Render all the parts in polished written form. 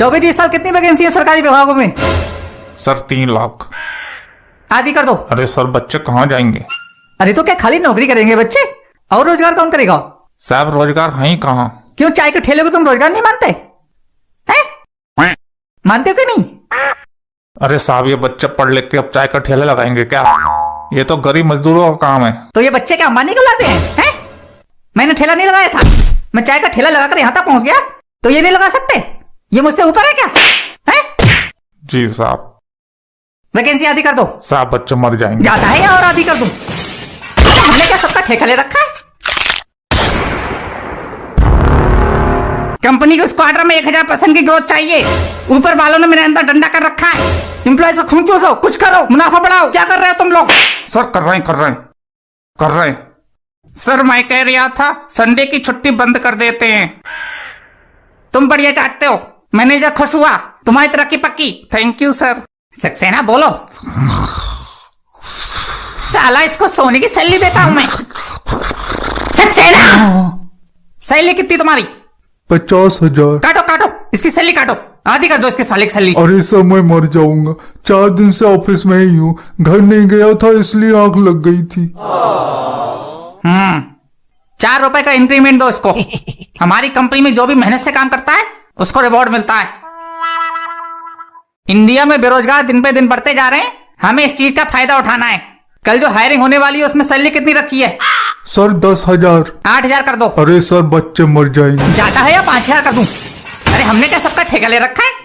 24-20 साल कितनी वैकेंसी है सरकारी विभागों में? सर 3 लाख। आधी कर दो। अरे सर बच्चे कहाँ जाएंगे? अरे तो क्या खाली नौकरी करेंगे बच्चे? और रोजगार कौन करेगा? साहब रोजगार है ही कहाँ? क्यों चाय के ठेले को तुम रोजगार नहीं मानते हैं? मानते हो कि नहीं? अरे साहब ये बच्चे पढ़ लिख के अब चाय का ठेला लगाएंगे क्या? ये तो गरीब मजदूरों का काम है। तो ये बच्चे क्या अंबानी को लाते हैं? मैंने ठेला नहीं लगाया था, मैं चाय का ठेला लगाकर यहाँ तक पहुंच गया, तो ये नहीं लगा सकते? ये मुझसे ऊपर है क्या? जी साहब। वैकेंसी आधी कर दो। साहब बच्चे मर जाएंगे। ज्यादा है या और आधी कर दूं? हमने क्या सबका ठेका ले रखा है? कंपनी को स्क्वाड्रन में 1000% की ग्रोथ चाहिए। ऊपर वालों ने मेरे अंदर डंडा कर रखा है। एम्प्लॉय से खून चूसो, कुछ करो, मुनाफा बढ़ाओ। क्या कर रहे हो तुम लोग? सर कर रहे हैं। सर मैं कह रहा था संडे की छुट्टी बंद कर देते हैं। तुम बढ़िया चाटते हो, मैनेजर खुश हुआ, तुम्हारी तरक्की पक्की। Thank you sir. सक्सेना बोलो। साला इसको सोने की सैलरी देता हूं मैं। सक्सेना सैलरी कितनी तुम्हारी? 50,000। काटो काटो इसकी सैलरी काटो, आधी कर दो इसके साले की सैलरी। अरे सर मैं मर जाऊंगा, 4 दिन से ऑफिस में ही हूँ, घर नहीं गया था इसलिए आंख लग गई थी। 4 रुपए का इंक्रीमेंट दो इसको। हमारी कंपनी में जो भी मेहनत से काम करता है उसको रिवॉर्ड मिलता है। इंडिया में बेरोजगार दिन पे दिन बढ़ते जा रहे हैं, हमें इस चीज का फायदा उठाना है। कल जो हायरिंग होने वाली है उसमें सैलरी कितनी रखी है? सर 10,000। 8,000 कर दो। अरे सर बच्चे मर जाएंगे। ज्यादा है या 5,000 कर दूं? अरे हमने क्या सबका ठेका ले रखा है?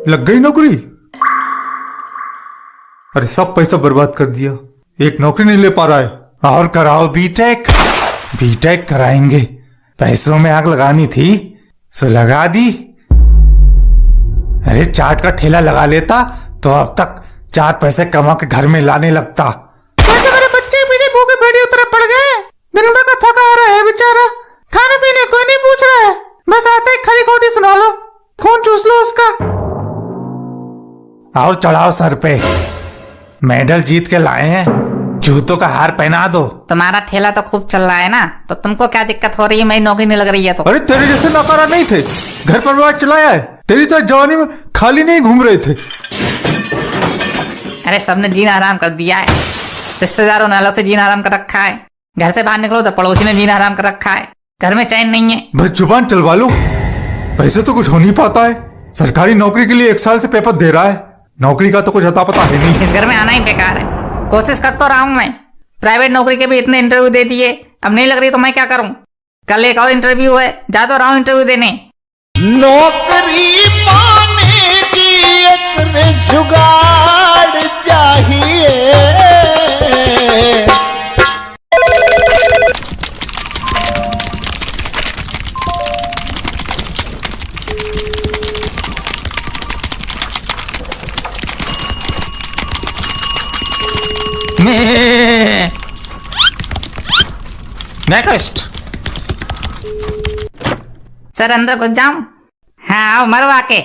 लग गई नौकरी? अरे सब पैसा बर्बाद कर दिया, एक नौकरी नहीं ले पा रहा है। और कराओ बीटेक कराएंगे। पैसों में आग लगानी थी सो लगा दी। अरे चाट का ठेला लगा लेता तो अब तक 4 पैसे कमा के घर में लाने लगता। मेरे बच्चे पीछे भूखे बैठे उतरे पड़ गए। दिन भर का थका आ रहा है बेचारा, खाने पीने कोई नहीं पूछ रहा है, बस आते ही खरी खोटी सुना लो, खून चूस लो उसका। और चढ़ाओ सर पे, मेडल जीत के लाए हैं, जूतों का हार पहना दो। तुम्हारा ठेला तो खूब चल रहा है ना, तो तुमको क्या दिक्कत हो रही है? मेरी नौकरी नहीं लग रही है तो? अरे तेरे जैसे नौकरा नहीं थे, घर परिवार चलाया है, तेरी तरह जवानी में खाली नहीं घूम रहे थे। अरे सबने जीना हराम कर दिया है। रिश्तेदारों ने अलग से जीना हराम कर रखा है, घर से बाहर निकलो तो पड़ोसी ने जीना हराम कर रखा है, घर में चैन नहीं है। बस जुबान चलवा लो, पैसे तो कुछ हो नहीं पाता है। सरकारी नौकरी के लिए 1 साल से पेपर दे रहा है, नौकरी का तो कुछ अता पता है नहीं। इस घर में आना ही बेकार है। कोशिश कर तो रहा हूं मैं, प्राइवेट नौकरी के भी इतने इंटरव्यू दे दिए, अब नहीं लग रही तो मैं क्या करूं? कल एक और इंटरव्यू है, जा तो रहा हूं इंटरव्यू देने। नौकरी पाने की एक जुगाड़ चाहिए। नेक्स्ट। सर अंदर घुस जाऊं? हाँ मरवा के।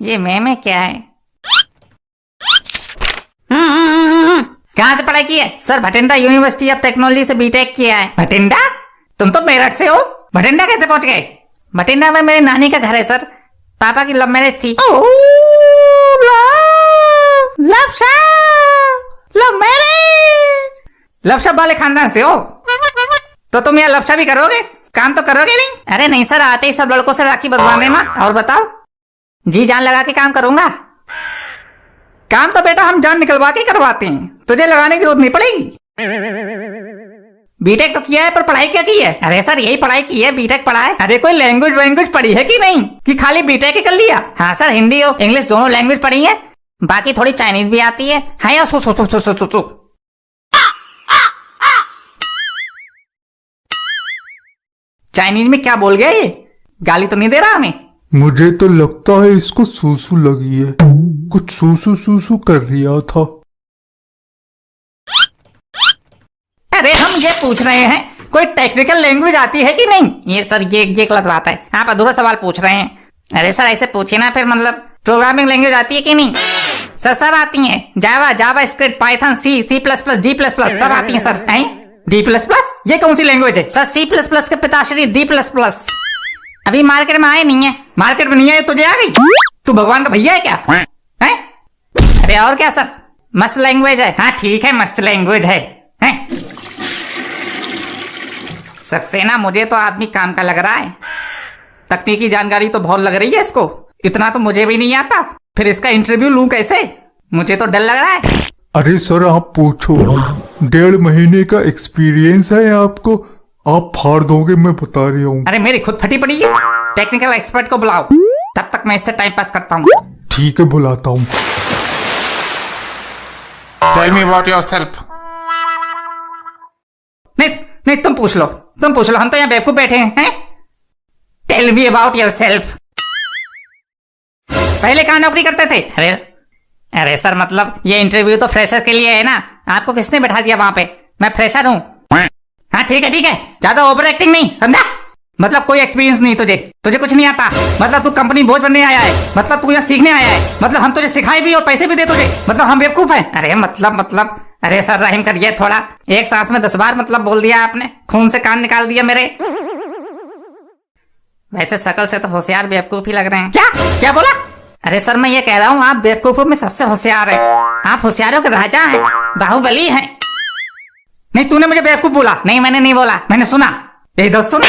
ये मैं क्या है? कहाँ से पढ़ाई की है? Sir Bathinda university of technology से बीटेक किया है। भटिंडा? तुम तो मेरठ से हो, भटिंडा कैसे पहुंच गए? भटिंडा में मेरी नानी का घर है सर, पापा की लव मैरिज थी। Love marriage? लवशा वाले खानदान से हो तो तुम यहाँ लवशा भी करोगे? काम तो करोगे नहीं? अरे नहीं सर, आते ही सब लड़कों से राखी बंधवा देना। और बताओ? जी जान लगा के काम करूंगा। काम तो बेटा हम जान निकलवा के करवाते हैं, तुझे लगाने की जरूरत नहीं पड़ेगी। बीटेक तो किया है पर पढ़ाई क्या की है? अरे सर यही पढ़ाई की है, बीटेक पढ़ा है। अरे कोई लैंग्वेज पढ़ी है कि नहीं, कि खाली बीटेक ही कर लिया? हाँ सर हिंदी और इंग्लिश दोनों लैंग्वेज पढ़ी है, बाकी थोड़ी चाइनीज भी आती है। हाँ या सु चाइनीज में क्या बोल गया ये? गाली तो नहीं दे रहा हमें? मुझे तो लगता है इसको सूसू लगी है, कुछ सूसू कर रिया था। अरे हम ये पूछ रहे हैं कोई टेक्निकल लैंग्वेज आती है कि नहीं? ये सर ये गलत बात है, आप अधूरा सवाल पूछ रहे हैं। अरे सर ऐसे पूछे ना, फिर मतलब प्रोग्रामिंग लैंग्वेज आती है कि नहीं? सर सब आती हैं, जावा, जावा स्क्रिप्ट, पाइथन, सी, सी प्लस प्लस, जी प्लस प्लस सब आती हैं सर। डी प्लस प्लस ये कौन सी लैंग्वेज है? सर सी प्लस प्लस के पिताश्री डी प्लस प्लस अभी मार्केट में आए नहीं है। मार्केट में नहीं आए, तुझे आ गई? तू भगवान का भैया है क्या? हैं? अरे और क्या सर, मस्त लैंग्वेज है। हाँ ठीक है, मस्त लैंग्वेज है। सक्सेना मुझे तो आदमी काम का लग रहा है, तकनीकी जानकारी तो बहुत लग रही है इसको, इतना तो मुझे भी नहीं आता, फिर इसका इंटरव्यू लूं कैसे? मुझे तो डर लग रहा है। अरे सर आप पूछो, 1.5 महीने का एक्सपीरियंस है आपको, आप फाड़ दोगे, मैं बता रही हूँ। अरे मेरी खुद फटी पड़ी है, टेक्निकल एक्सपर्ट को बुलाओ, तब तक मैं इससे टाइम पास करता हूँ। ठीक है बुलाता हूँ। Tell me about yourself. नहीं नहीं, तुम पूछ लो, हम तो यहाँ बेवकूफ बैठे हैं। Tell me about yourself. पहले कहाँ नौकरी करते थे? अरे सर मतलब ये इंटरव्यू तो फ्रेशर के लिए है ना, आपको किसने बैठा दिया वहां पे? मैं फ्रेशर हूँ। हाँ ठीक है, ज्यादा ओवर एक्टिंग नहीं, समझा? मतलब कोई एक्सपीरियंस नहीं तुझे कुछ नहीं आता, मतलब तू कंपनी बोझ बनने आया है, मतलब तू यहाँ सीखने आया है, मतलब हम तुझे सिखाए भी और पैसे भी दे तुझे, मतलब हम बेवकूफ हैं? अरे मतलब अरे सर रहम करिए थोड़ा, एक सांस में 10 बार मतलब बोल दिया आपने, खून से कान निकाल दिया मेरे। वैसे शकल से तो होशियार बेवकूफ ही लग रहे हैं। क्या बोला? अरे सर मैं ये कह रहा हूँ आप बेवकूफों में सबसे होशियार है, आप होशियारों के राजा हैं, बाहुबली हैं। नहीं तूने मुझे बेवकूफ बोला? नहीं मैंने नहीं बोला, मैंने सुना। यही दोस्तों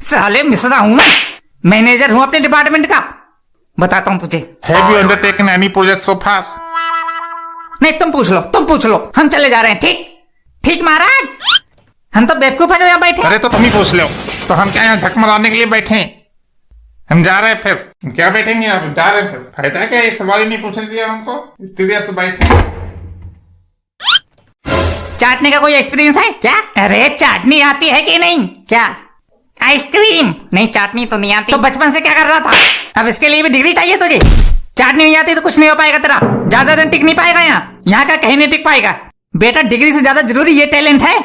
साले मिश्रा हूँ मैं, मैनेजर हूँ अपने डिपार्टमेंट का, बताता हूँ तुझे। Have you undertaken any project so far? नहीं तुम पूछ लो, हम चले जा रहे हैं। ठीक महाराज, हम तो बेवकूफ है जो यहाँ बैठे। अरे तो तुम ही पूछ लो, तो हम क्या यहाँ झक मराने के लिए बैठे हैं? हम जा रहे हैं, फिर क्या बैठेंगे? आप जा रहे हैं, फिर फायदा क्या? एक सवाल ही नहीं पूछने दिया हमको, इतनी देर से बैठे। चाटने का कोई एक्सपीरियंस है क्या? अरे चाटनी आती है कि नहीं? क्या आइसक्रीम? नहीं चाटनी तो नहीं आती, तो बचपन से क्या कर रहा था? अब इसके लिए भी डिग्री चाहिए तुझे? चाटनी नहीं आती तो कुछ नहीं हो पाएगा तेरा, ज्यादा दिन टिक नहीं पाएगा यहाँ का कहीं नहीं टिक पाएगा। बेटा डिग्री से ज्यादा जरूरी ये टैलेंट है।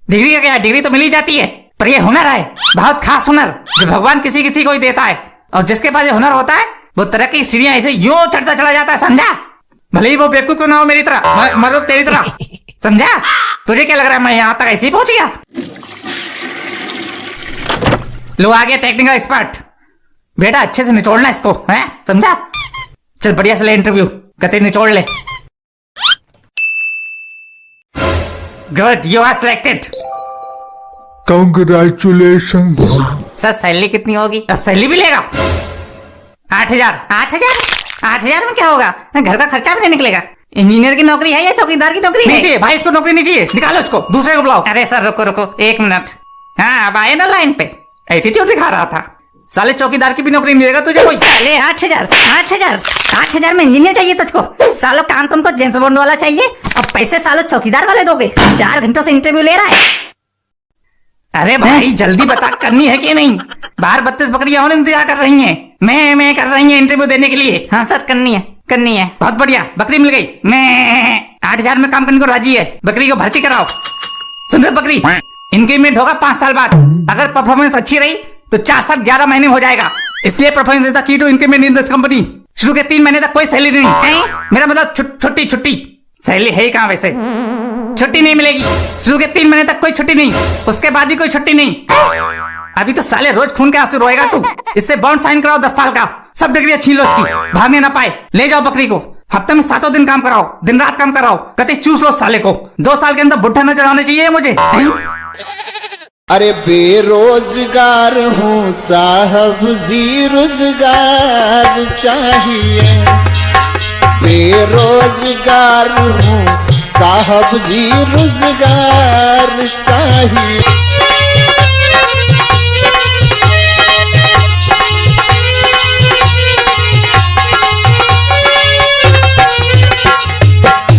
डिग्री का क्या, डिग्री तो मिल ही जाती है, पर ये हुनर है, बहुत खास हुनर, जो भगवान किसी को ही देता है, और जिसके पास ये हुनर होता है वो तरक्की की सीढ़ियां ऐसे यूं चढ़ता चला जाता है, समझा? भले ही वो बेवकूफ क्यों ना हो मेरी तरह, मतलब तेरी तरह, समझा? तुझे क्या लग रहा है मैं यहाँ तक ऐसे ही पहुंच गया? लो आ गया टेक्निकल एक्सपर्ट। बेटा अच्छे से निचोड़ना इसको, है समझा? चल बढ़िया से ले इंटरव्यू, कते निचोड़ ले। Good, you are selected. Congratulation. Sir salary कितनी होगी? अब सैलरी भी लेगा? 8,000। 8,000 में क्या होगा? घर का खर्चा भी नहीं निकलेगा। इंजीनियर की नौकरी है या चौकीदार की नौकरी है? नहीं चाहिए भाई, इसको नौकरी नहीं चाहिए, निकालो इसको, दूसरे को बुलाओ। अरे सर रुको 1 मिनट। हाँ अब आए ना लाइन पे, एटीट्यूड दिखा रहा था। साले चौकीदार की भी नौकरी नहीं देगा तुझे कोई। साले 8,000 में इंजीनियर चाहिए तुझको? सालो काम तुमको जेम्स बॉन्ड वाला चाहिए और पैसे सालो चौकीदार वाले दोगे? 4 घंटों से इंटरव्यू ले रहा है। अरे भाई जल्दी बता, करनी है कि नहीं? बाहर 32 बकरियां और इंतजार कर रही हैं, मैं कर रही हैं इंटरव्यू देने के लिए। हाँ सर करनी है। बहुत बढ़िया, बकरी मिल गई। मैं 8,000 में काम करने को राजी है, बकरी को भर्ती कराओ। सुन रहे बकरी, इंक्रीमेंट होगा 5 साल बाद, अगर परफॉर्मेंस अच्छी रही तो 4 साल 11 महीने हो जाएगा, इसलिए performance is the key to increment in this company. शुरू के 3 महीने तक कोई सैलरी नहीं, मेरा मतलब छुट्टी सैलरी है ही कहाँ वैसे? छुट्टी नहीं मिलेगी, शुरू के 3 महीने तक कोई छुट्टी नहीं, उसके बाद भी कोई छुट्टी नहीं। अभी तो साले रोज खून के आंसू रोएगा तू। इससे बॉन्ड साइन कराओ 10 साल का, सब डिग्रियां छीन लो इसकी, भागने ना पाए। ले जाओ बकरी को, हफ्ते में 7 दिन काम कराओ, दिन रात काम कराओ, कते चूस लो साले को। 2 साल के अंदर बुढ़ा नजर आने चाहिए मुझे। अरे बेरोजगार हूँ साहब जी, रोजगार चाहिए। बेरोजगार हूँ साहब जी, रोजगार चाहिए।